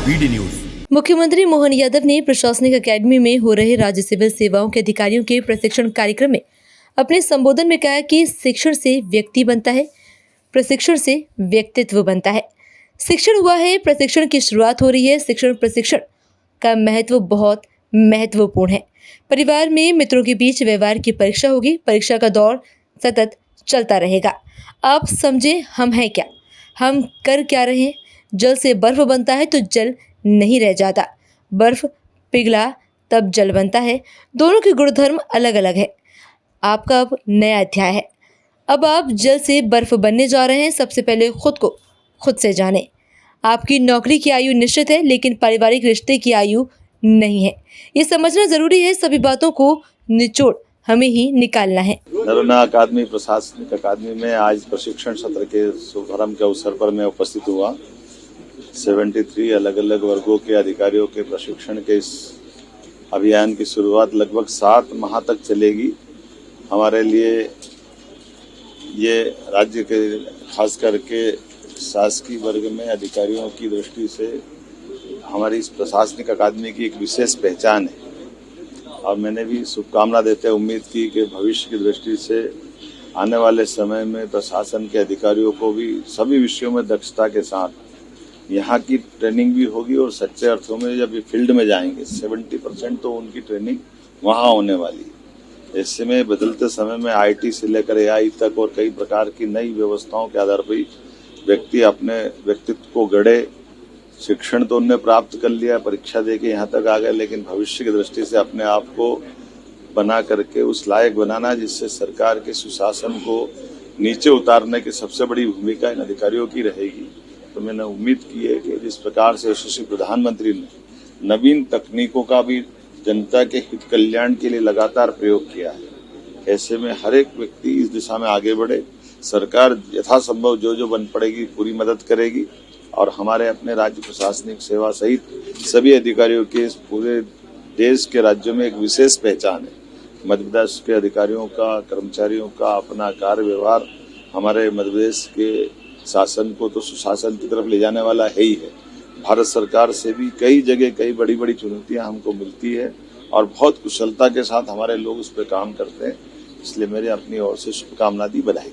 BD news. मुख्यमंत्री मोहन यादव ने प्रशासनिक अकेडमी में हो रहे राज्य सिविल सेवाओं के अधिकारियों के प्रशिक्षण कार्यक्रम में अपने संबोधन में कहा कि शिक्षण से व्यक्ति बनता है, प्रशिक्षण से व्यक्तित्व बनता है। शिक्षण हुआ है, प्रशिक्षण की शुरुआत हो रही है। शिक्षण प्रशिक्षण का महत्व बहुत महत्वपूर्ण है। परिवार में मित्रों के बीच व्यवहार की परीक्षा होगी। परीक्षा का दौर सतत चलता रहेगा। आप समझे हम हैं क्या, हम कर क्या रहे हैं। जल से बर्फ बनता है तो जल नहीं रह जाता, बर्फ पिघला तब जल बनता है। दोनों के गुणधर्म अलग अलग है। आपका अब नया अध्याय है। अब आप जल से बर्फ बनने जा रहे हैं। सबसे पहले खुद को खुद से जानें। आपकी नौकरी की आयु निश्चित है, लेकिन पारिवारिक रिश्ते की आयु नहीं है। ये समझना जरूरी है। सभी बातों को निचोड़ हमें ही निकालना है। नरोन्हा अकादमी प्रशासनिक अकादमी में आज प्रशिक्षण सत्र के शुभारंभ के अवसर पर मैं उपस्थित हुआ। 73 अलग अलग वर्गों के अधिकारियों के प्रशिक्षण के इस अभियान की शुरुआत लगभग 7 माह तक चलेगी। हमारे लिए ये राज्य के खास करके शासकीय वर्ग में अधिकारियों की दृष्टि से हमारी इस प्रशासनिक अकादमी की एक विशेष पहचान है और मैंने भी शुभकामना देते उम्मीद की कि भविष्य की दृष्टि से आने वाले समय में प्रशासन के अधिकारियों को भी सभी विषयों में दक्षता के साथ यहाँ की ट्रेनिंग भी होगी और सच्चे अर्थों में जब ये फील्ड में जाएंगे 70% तो उनकी ट्रेनिंग वहाँ होने वाली है। ऐसे में बदलते समय में IT से लेकर AI तक और कई प्रकार की नई व्यवस्थाओं के आधार पर व्यक्ति अपने व्यक्तित्व को गढ़े। शिक्षण तो उनने प्राप्त कर लिया, परीक्षा दे के यहाँ तक आ गए, लेकिन भविष्य की दृष्टि से अपने आप को बना करके उस लायक बनाना जिससे सरकार के सुशासन को नीचे उतारने की सबसे बड़ी भूमिका इन अधिकारियों की रहेगी। तो मैंने उम्मीद की है कि जिस प्रकार से यशस्वी प्रधानमंत्री ने नवीन तकनीकों का भी जनता के हित कल्याण के लिए लगातार प्रयोग किया है, ऐसे में हर एक व्यक्ति इस दिशा में आगे बढ़े। सरकार यथासंभव जो बन पड़ेगी पूरी मदद करेगी और हमारे अपने राज्य प्रशासनिक सेवा सहित सभी अधिकारियों के इस पूरे देश के राज्यों में एक विशेष पहचान है। मध्य प्रदेश के अधिकारियों का, कर्मचारियों का अपना कार्य व्यवहार हमारे मध्य प्रदेश के शासन को तो सुशासन की तरफ ले जाने वाला है ही है। भारत सरकार से भी कई जगह कई बड़ी बड़ी चुनौतियां हमको मिलती है और बहुत कुशलता के साथ हमारे लोग उस पर काम करते हैं। इसलिए मेरे अपनी ओर से शुभकामना दी, बधाई।